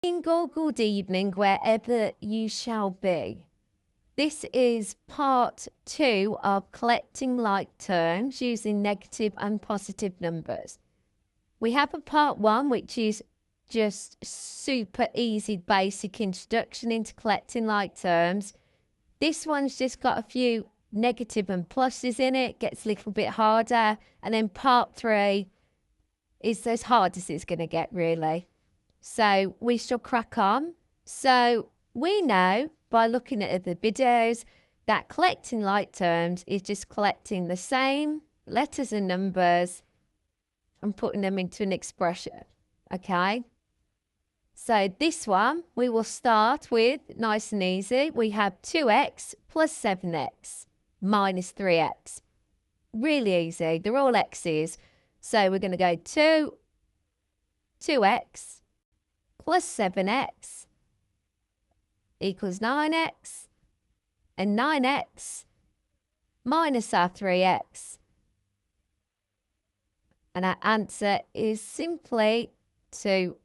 Or good evening, wherever you shall be. This is part 2 of collecting like terms using negative and positive numbers. We have a part 1, which is just super easy, basic introduction into collecting like terms. This one's just got a few negative and pluses in it, gets a little bit harder. And then part 3 is as hard as it's going to get, really. So we shall crack on. So we know by looking at the videos that collecting like terms is just collecting the same letters and numbers and putting them into an expression. Okay. So this one we will start with nice and easy. We have 2x plus 7x minus 3x. Really easy. They're all x's. So we're going to go 2x plus 7x equals 9x, and 9x minus our 3x. And our answer is simply 2x.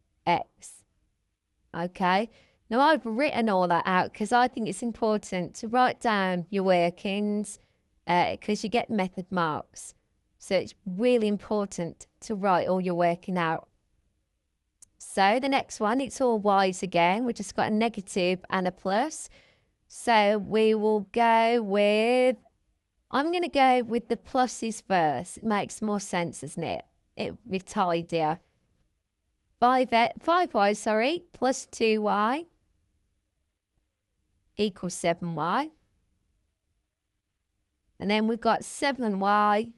Okay, now I've written all that out because I think it's important to write down your workings because you get method marks. So it's really important to write all your working out. So the next one, it's all y's again. We just got a negative and a plus. So we will go with, I'm going to go with the pluses first. It makes more sense, doesn't it? It's tidier. 5y, sorry, plus 2y equals 7y. And then we've got 7y,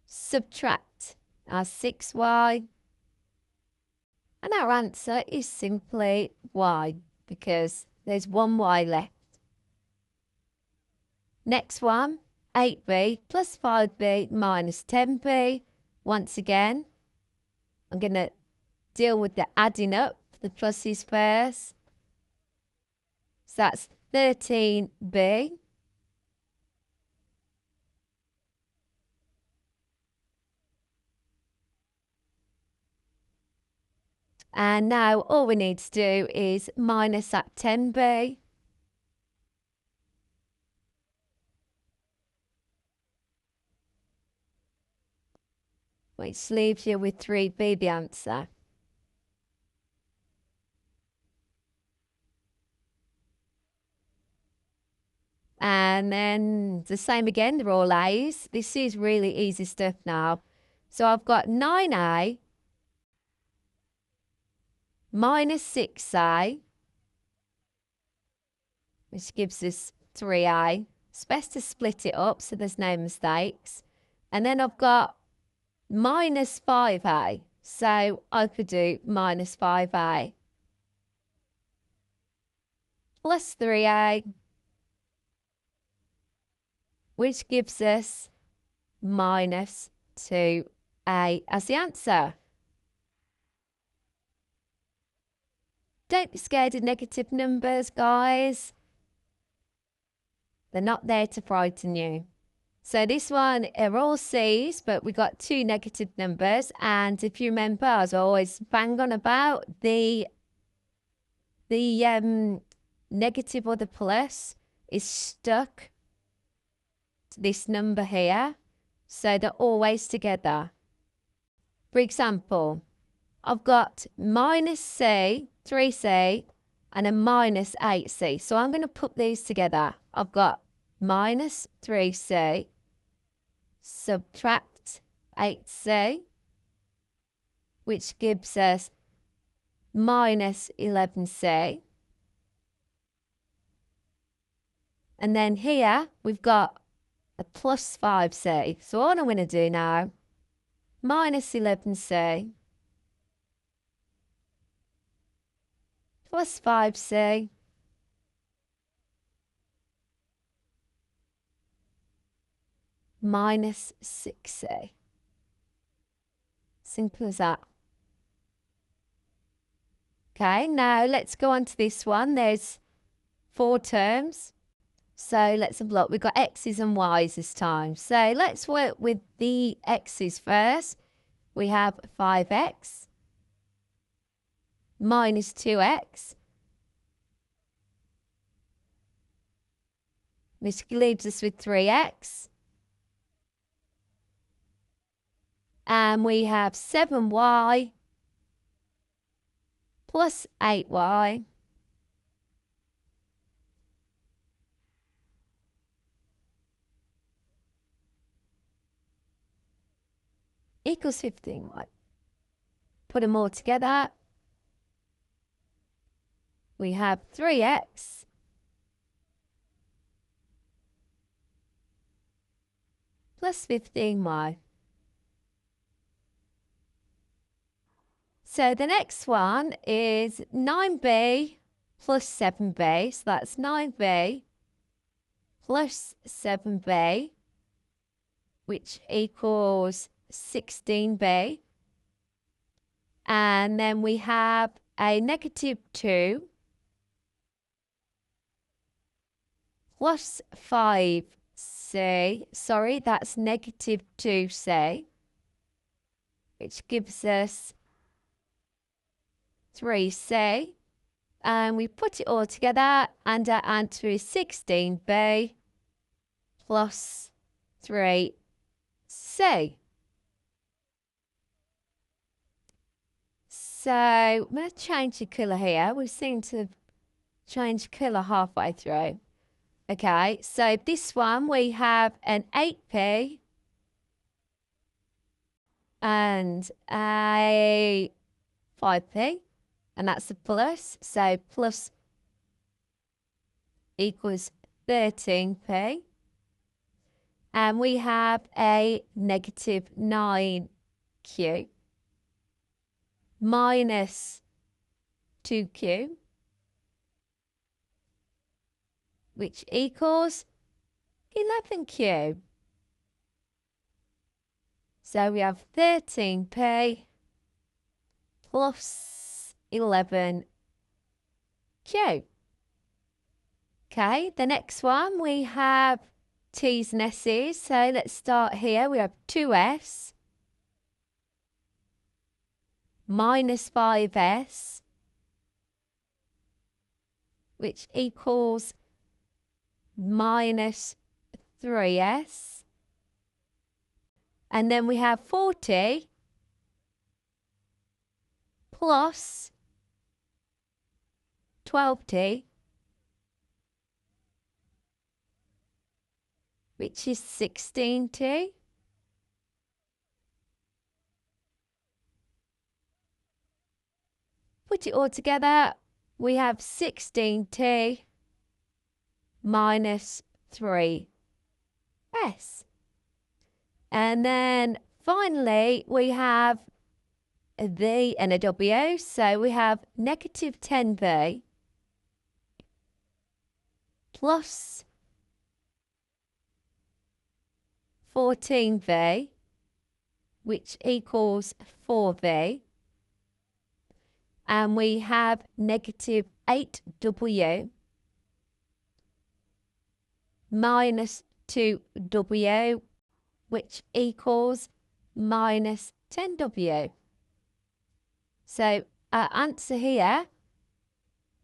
subtract our 6y. And our answer is simply y, because there's one y left. Next one, 8b plus 5b minus 10b. Once again, I'm going to deal with the adding up the pluses first. So that's 13b. And now all we need to do is minus that 10b. Which leaves you with 3b, the answer. And then the same again, they're all a's. This is really easy stuff now. So I've got 9a minus 6a, which gives us 3a. It's best to split it up so there's no mistakes. And then I've got minus 5a. So I could do minus 5a plus 3a, which gives us minus 2a as the answer. Don't be scared of negative numbers, guys. They're not there to frighten you. So this one are all C's, but we got 2 negative numbers. And if you remember, I was always bang on about the negative or the plus is stuck to this number here. So they're always together. For example, I've got minus C, 3C, and a minus 8C. So I'm going to put these together. I've got minus 3C, subtract 8C, which gives us minus 11C. And then here we've got a plus 5C. So what I'm going to do now, minus 11C plus 5C minus 6C. Simple as that. Okay, now let's go on to this one. There's 4 terms. So let's have a look. We've got x's and y's this time. So let's work with the x's first. We have 5x minus 2x, which leaves us with 3x. And we have 7y plus 8y equals 15y. Put them all together. We have 3x plus 15y. So the next one is 9b plus 7b. So that's 9b plus 7b, which equals 16b. And then we have a negative 2 plus 5c. Sorry, that's negative 2c, which gives us 3c. And we put it all together, and our answer is 16b plus 3c. So I'm going to change the colour here. We seem to change colour halfway through. Okay, so this one we have an 8p and a 5p, and that's a plus. So plus equals 13p. And we have a negative 9q minus 2q, which equals 11q. So we have 13p plus 11q. Okay, the next one we have T's and S's. So let's start here. We have 2s minus 5s, which equals minus 3s. And then we have 40 plus 12t, which is 16t. Put it all together, we have 16t minus 3s. And then finally we have a v and a w. So we have negative 10v plus 14v, which equals 4v. And we have negative 8w minus 2w, which equals minus 10w. So our answer here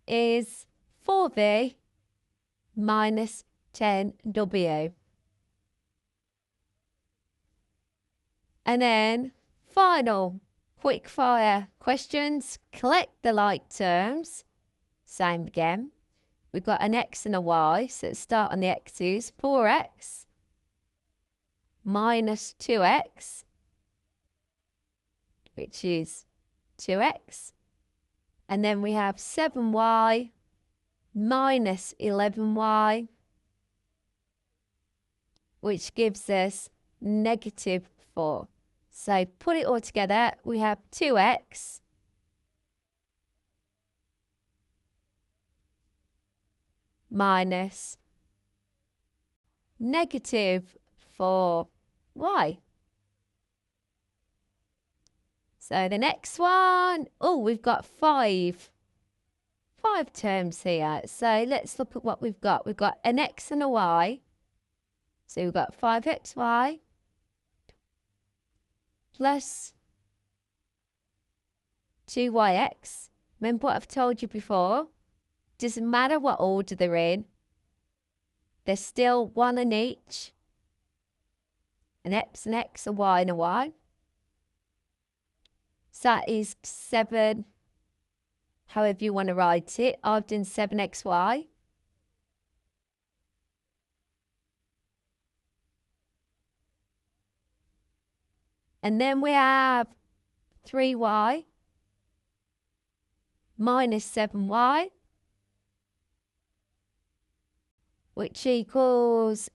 is 4v minus 10w. And then final quick fire questions. Collect the like terms. Same again. We've got an x and a y, so let's start on the x's. 4x minus 2x, which is 2x. And then we have 7y minus 11y, which gives us negative 4. So put it all together, we have 2x minus negative 4y. So the next one, oh, we've got five terms here. So let's look at what we've got. We've got an x and a y. So we've got 5xy plus 2yx, Remember what I've told you before? Doesn't matter what order they're in. There's still one in each. An X, an X, a Y, and a Y. So that is 7, however you want to write it. I've done 7xy. And then we have 3y minus 7y, which equals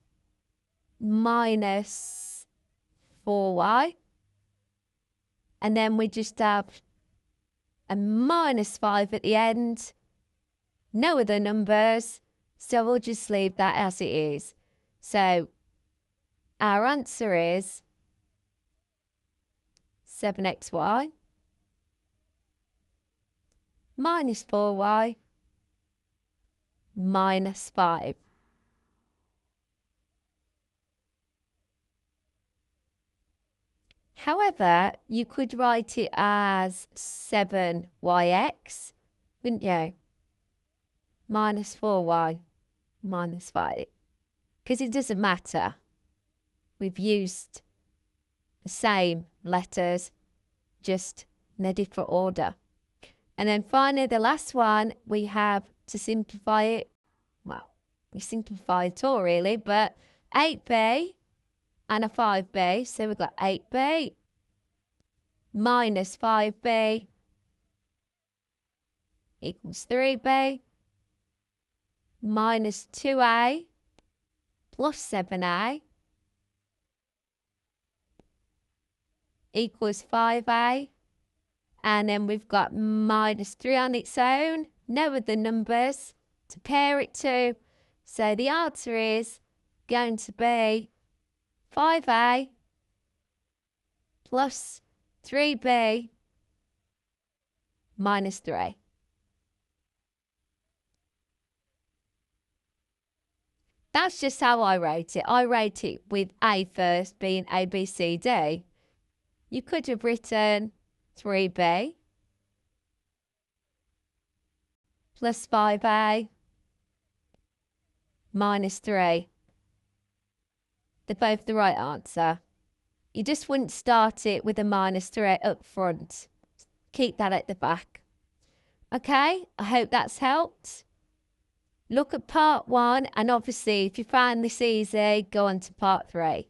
minus 4y. And then we just have a minus 5 at the end. No other numbers, so we'll just leave that as it is. So our answer is 7xy minus 4y minus 5. However, you could write it as 7yx, wouldn't you? Minus 4y minus 5. Because it doesn't matter. We've used the same letters, just in a different order. And then finally, the last one, we have to simplify it. Well, we simplify it all really, but 8b and a 5b. So we've got 8b minus 5b equals 3b minus 2a plus 7a equals 5a. And then we've got minus 3 on its own, no other numbers to pair it to. So the answer is going to be 5a plus 3b minus 3. That's just how I wrote it. I wrote it with A first, being A, B, C, D. You could have written 3b plus 5a minus 3. They're both the right answer. You just wouldn't start it with a minus 3 up front. Keep that at the back. Okay, I hope that's helped. Look at part 1, and obviously if you find this easy, go on to part 3.